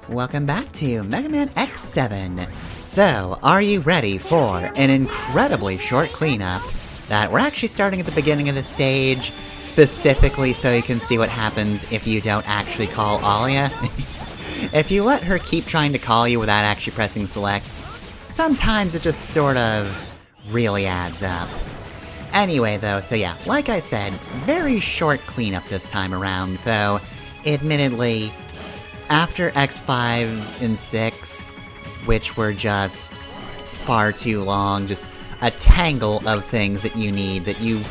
Welcome back to Mega Man X7. So, are you ready for an incredibly short cleanup that we're actually starting at the beginning of the stage, specifically so you can see what happens if you don't actually call Alia? If you let her keep trying to call you without actually pressing select, sometimes it just sort of really adds up. Anyway though, so yeah, like I said, very short cleanup this time around, though, admittedly, after X5 and 6, which were just far too long, just a tangle of things that you need that you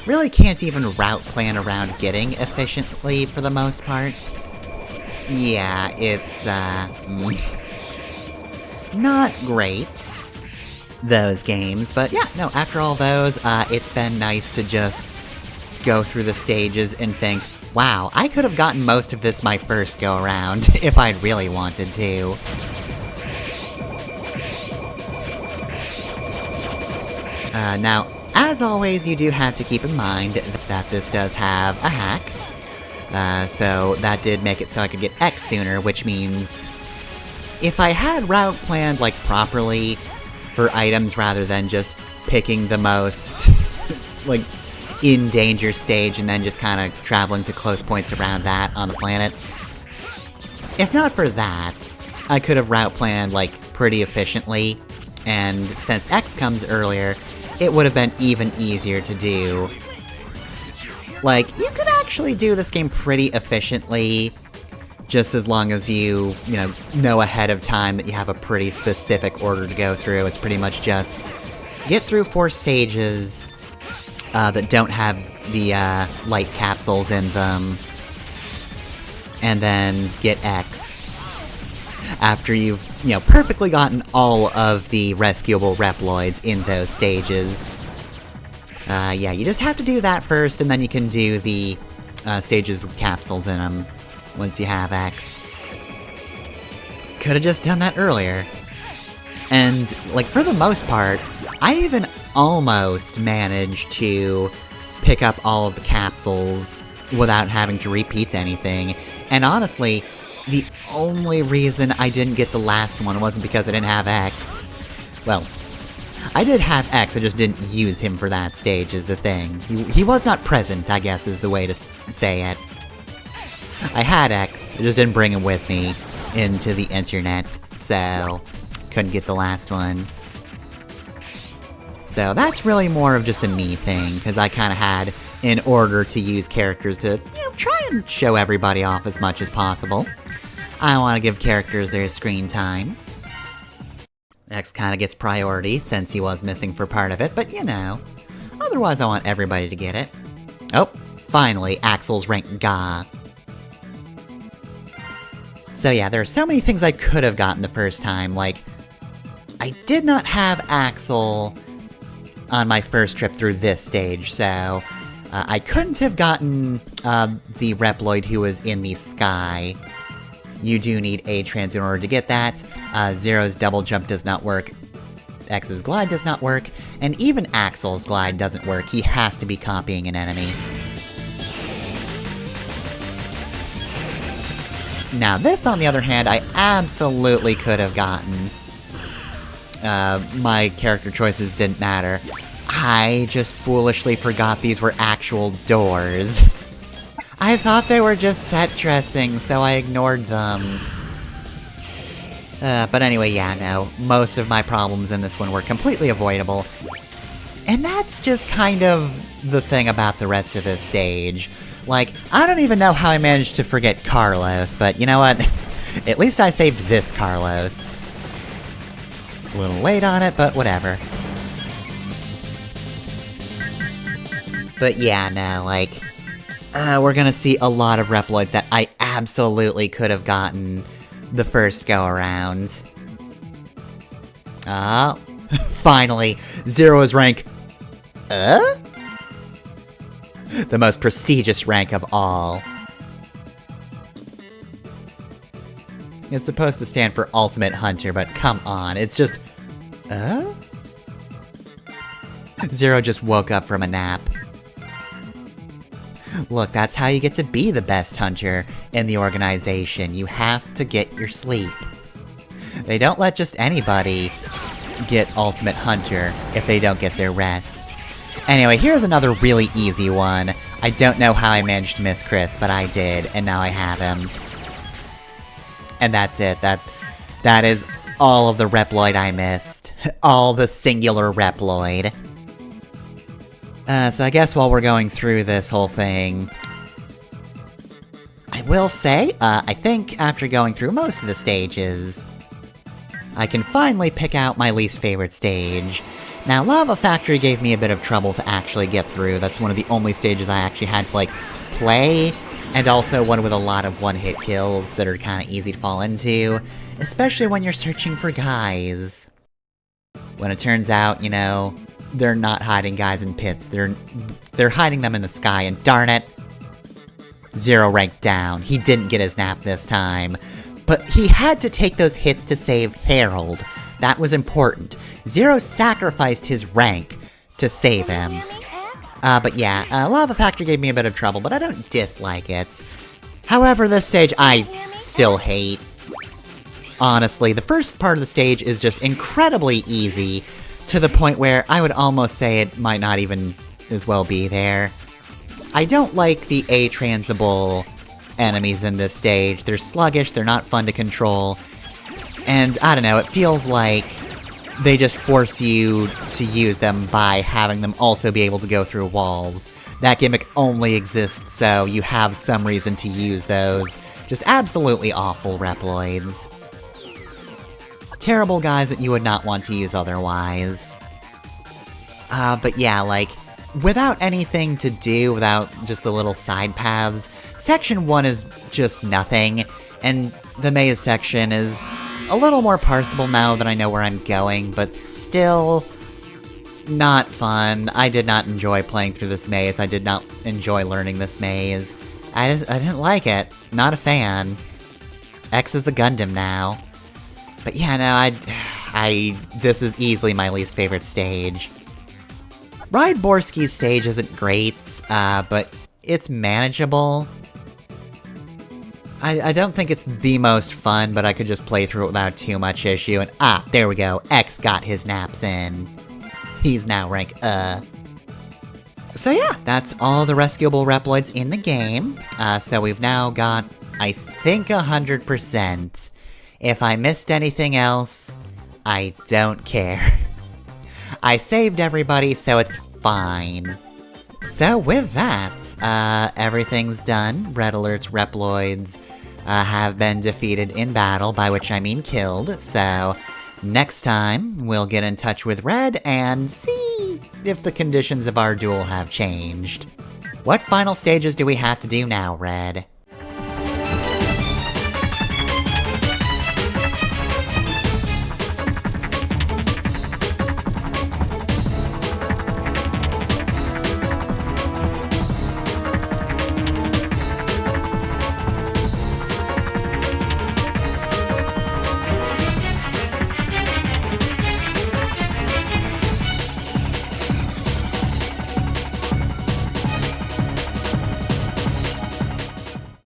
really can't even route plan around getting efficiently for the most part. Yeah, it's, not great, those games, but yeah, no, after all those, it's been nice to just go through the stages and think, wow, I could have gotten most of this my first go-around, if I'd really wanted to. Now, as always, you do have to keep in mind that this does have a hack. So that did make it so I could get X sooner, which means if I had route planned, like, properly for items rather than just picking the most, like, in danger stage and then just kind of traveling to close points around that on the planet. If not for that, I could have route planned, like, pretty efficiently, and since X comes earlier, it would have been even easier to do. Like, you could actually do this game pretty efficiently, just as long as you know ahead of time that you have a pretty specific order to go through. It's pretty much just get through 4 stages, that don't have the, light capsules in them, and then get X. After you've, perfectly gotten all of the rescuable Reploids in those stages. Yeah, you just have to do that first, and then you can do the, stages with capsules in them, once you have X. Could've just done that earlier. And, like, for the most part, I even almost managed to pick up all of the capsules without having to repeat anything, and honestly, the only reason I didn't get the last one wasn't because I didn't have X. Well, I did have X, I just didn't use him for that stage, is the thing. He was not present, I guess is the way to say it. I had X, I just didn't bring him with me into the internet, so couldn't get the last one. So that's really more of just a me thing, because I kind of had an order to use characters to, try and show everybody off as much as possible. I want to give characters their screen time. X kind of gets priority, since he was missing for part of it, but otherwise I want everybody to get it. Oh, finally, Axel's rank Ga. So yeah, there are so many things I could have gotten the first time, like, I did not have Axel on my first trip through this stage, so I couldn't have gotten the Reploid who was in the sky. You do need A-Trans in order to get that. Zero's double jump does not work, X's glide does not work, and even Axel's glide doesn't work. He has to be copying an enemy. Now this, on the other hand, I absolutely could have gotten. My character choices didn't matter. I just foolishly forgot these were actual doors. I thought they were just set dressing, so I ignored them. But anyway, yeah, no, most of my problems in this one were completely avoidable. And that's just kind of the thing about the rest of this stage. Like, I don't even know how I managed to forget Carlos, but you know what? At least I saved this Carlos. A little late on it, but whatever. But yeah, no, like, we're gonna see a lot of Reploids that I absolutely could have gotten the first go-around. Finally, Zero is rank... The most prestigious rank of all. It's supposed to stand for Ultimate Hunter, but come on, it's just... Zero just woke up from a nap. Look, that's how you get to be the best hunter in the organization. You have to get your sleep. They don't let just anybody get Ultimate Hunter if they don't get their rest. Anyway, here's another really easy one. I don't know how I managed to miss Chris, but I did, and now I have him. And that's it. That is all of the Reploid I missed. All the singular Reploid. So I guess while we're going through this whole thing, I will say, I think after going through most of the stages, I can finally pick out my least favorite stage. Now, Lava Factory gave me a bit of trouble to actually get through. That's one of the only stages I actually had to, like, play, and also one with a lot of one-hit kills that are kinda easy to fall into, especially when you're searching for guys. When it turns out, you know, they're not hiding guys in pits, they're hiding them in the sky, and darn it! 0 rank down. He didn't get his nap this time. But he had to take those hits to save Harold. That was important. 0 sacrificed his rank to save him. But yeah, Lava Factory gave me a bit of trouble, but I don't dislike it. However, this stage I still hate. Honestly, the first part of the stage is just incredibly easy, to the point where I would almost say it might not even as well be there. I don't like the A-transable enemies in this stage. They're sluggish, they're not fun to control, and I don't know, it feels like they just force you to use them by having them also be able to go through walls. That gimmick only exists so you have some reason to use those. Just absolutely awful Reploids. Terrible guys that you would not want to use otherwise. But yeah, like, without anything to do, without just the little side paths, Section 1 is just nothing, and the maze section is a little more parsable now that I know where I'm going, but still not fun. I did not enjoy playing through this maze, I did not enjoy learning this maze. I didn't like it. Not a fan. X is a Gundam now. But yeah, no, this is easily my least favorite stage. Ride Borsky's stage isn't great, but it's manageable. I don't think it's the most fun, but I could just play through it without too much issue, and there we go, X got his naps in. He's now rank, So yeah, that's all the rescuable Reploids in the game. So we've now got, I think, 100%. If I missed anything else, I don't care. I saved everybody, so it's fine. So with that, everything's done. Red Alert's Reploids have been defeated in battle, by which I mean killed, so next time we'll get in touch with Red and see if the conditions of our duel have changed. What final stages do we have to do now, Red?